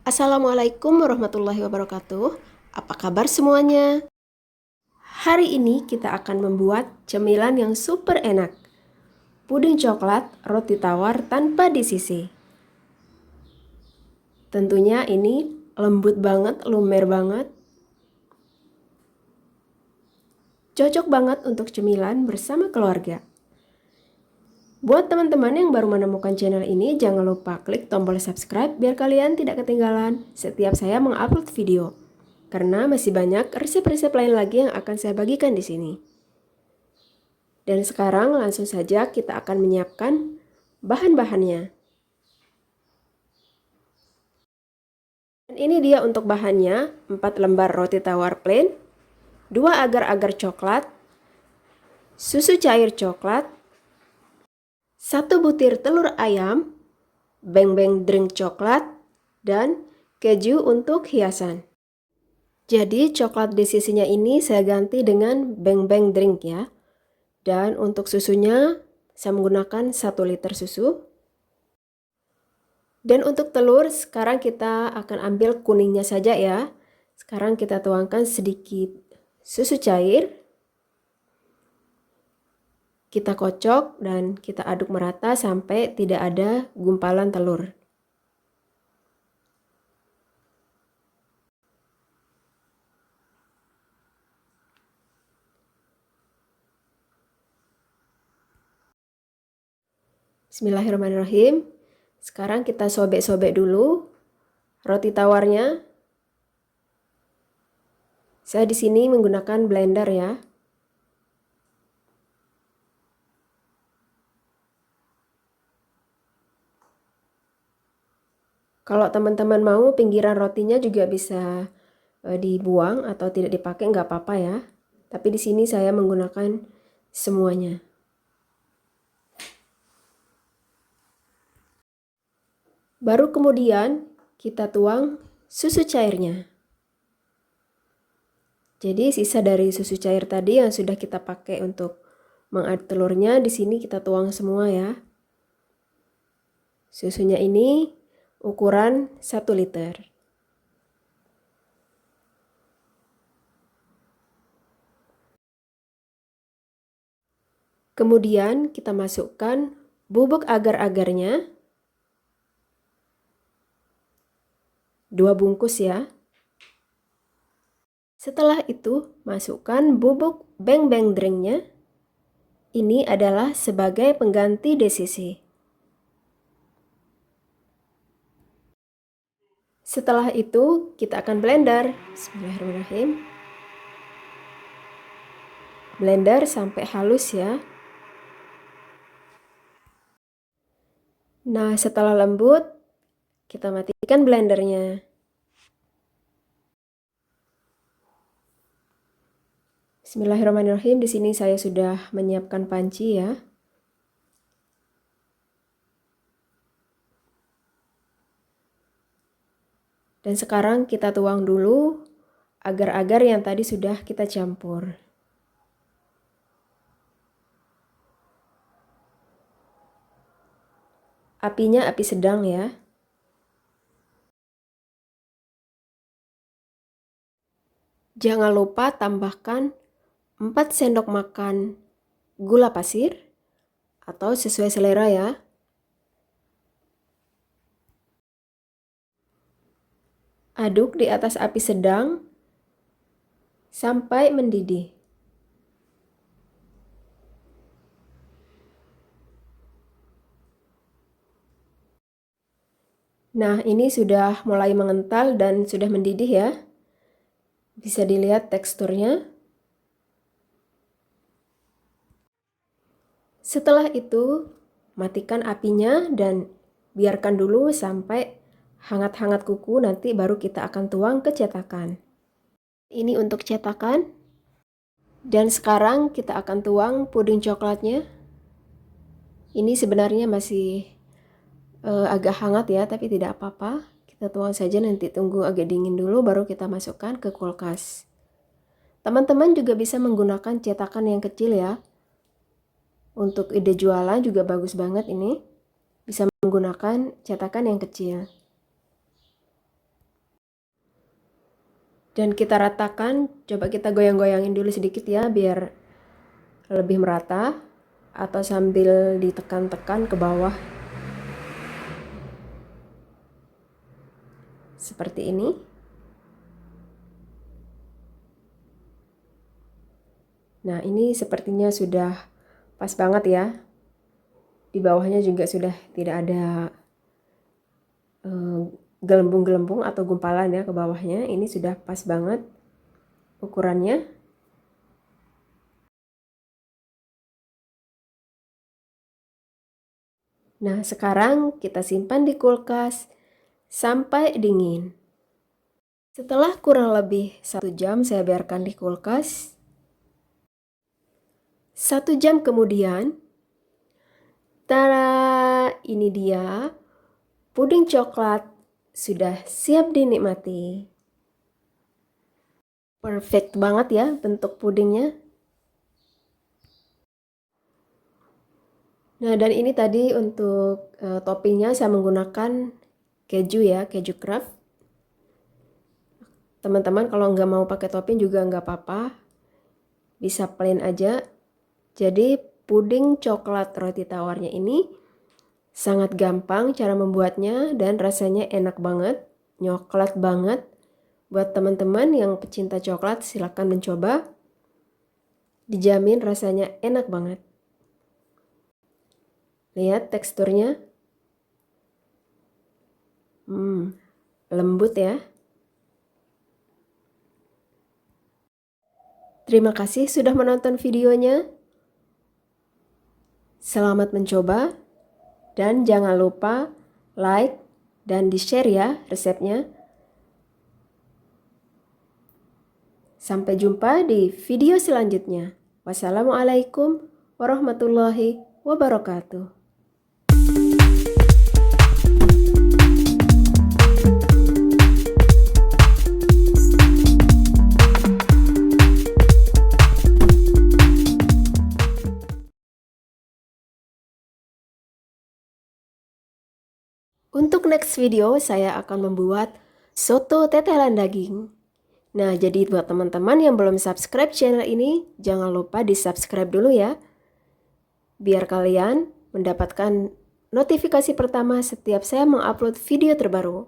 Assalamualaikum warahmatullahi wabarakatuh. Apa kabar semuanya? Hari ini kita akan membuat cemilan yang super enak. Puding coklat roti tawar tanpa disisi. Tentunya ini lembut banget, lumer banget. Cocok banget untuk cemilan bersama keluarga. Buat teman-teman yang baru menemukan channel ini, jangan lupa klik tombol subscribe biar kalian tidak ketinggalan setiap saya mengupload video. Karena masih banyak resep-resep lain lagi yang akan saya bagikan di sini. Dan sekarang langsung saja kita akan menyiapkan bahan-bahannya. Dan ini dia untuk bahannya: 4 lembar roti tawar plain, 2 agar-agar coklat, susu cair coklat, 1 butir telur ayam, beng-beng drink coklat, dan keju untuk hiasan. Jadi coklat di sisinya ini saya ganti dengan beng-beng drink ya. Dan untuk susunya saya menggunakan 1 liter susu. Dan untuk telur sekarang kita akan ambil kuningnya saja ya. Sekarang kita tuangkan sedikit susu cair. Kita kocok dan kita aduk merata sampai tidak ada gumpalan telur. Bismillahirrahmanirrahim. Sekarang kita sobek-sobek dulu roti tawarnya. Saya di sini menggunakan blender ya. Kalau teman-teman mau pinggiran rotinya juga bisa dibuang atau tidak dipakai, nggak apa-apa ya. Tapi di sini saya menggunakan semuanya. Baru kemudian kita tuang susu cairnya. Jadi sisa dari susu cair tadi yang sudah kita pakai untuk mengaduk telurnya di sini kita tuang semua ya. Susunya ini ukuran 1 liter. Kemudian kita masukkan bubuk agar-agarnya. 2 bungkus ya. Setelah itu masukkan bubuk beng-beng drinknya. Ini adalah sebagai pengganti desisi. Setelah itu kita akan blender. Bismillahirrahmanirrahim. Blender sampai halus ya. Nah, setelah lembut kita matikan blendernya. Bismillahirrahmanirrahim. Di sini saya sudah menyiapkan panci ya. Dan sekarang kita tuang dulu agar-agar yang tadi sudah kita campur. Apinya api sedang ya. Jangan lupa tambahkan 4 sendok makan gula pasir atau sesuai selera ya. Aduk di atas api sedang sampai mendidih. Nah, ini sudah mulai mengental dan sudah mendidih ya. Bisa dilihat teksturnya. Setelah itu, matikan apinya dan biarkan dulu sampai hangat-hangat kuku, nanti baru kita akan tuang ke cetakan. Ini untuk cetakan. Dan sekarang kita akan tuang puding coklatnya. Ini sebenarnya masih agak hangat ya, tapi tidak apa-apa. Kita tuang saja, nanti tunggu agak dingin dulu baru kita masukkan ke kulkas. Teman-teman juga bisa menggunakan cetakan yang kecil ya. Untuk ide jualan juga bagus banget ini. Bisa menggunakan cetakan yang kecil. Dan kita ratakan, coba kita goyang-goyangin dulu sedikit ya biar lebih merata, atau sambil ditekan-tekan ke bawah seperti ini. Nah, ini sepertinya sudah pas banget ya. Di bawahnya juga sudah tidak ada gelembung-gelembung atau gumpalan ya ke bawahnya. Ini sudah pas banget ukurannya. Nah, sekarang kita simpan di kulkas sampai dingin. Setelah kurang lebih 1 jam saya biarkan di kulkas. 1 jam kemudian, tada, ini dia puding coklat sudah siap dinikmati. Perfect banget ya bentuk pudingnya. Nah, dan ini tadi untuk toppingnya saya menggunakan keju ya, keju Kraft. Teman-teman kalau nggak mau pakai topping juga nggak apa-apa, bisa plain aja. Jadi puding coklat roti tawarnya ini sangat gampang cara membuatnya dan rasanya enak banget, nyoklat banget. Buat teman-teman yang pecinta coklat silahkan mencoba, dijamin rasanya enak banget. Lihat teksturnya, lembut ya. Terima kasih sudah menonton videonya. Selamat mencoba, dan jangan lupa like dan di-share ya resepnya. Sampai jumpa di video selanjutnya. Wassalamualaikum warahmatullahi wabarakatuh. Untuk next video saya akan membuat soto tetelan daging. Nah, jadi buat teman-teman yang belum subscribe channel ini, jangan lupa di-subscribe dulu ya. Biar kalian mendapatkan notifikasi pertama setiap saya mengupload video terbaru.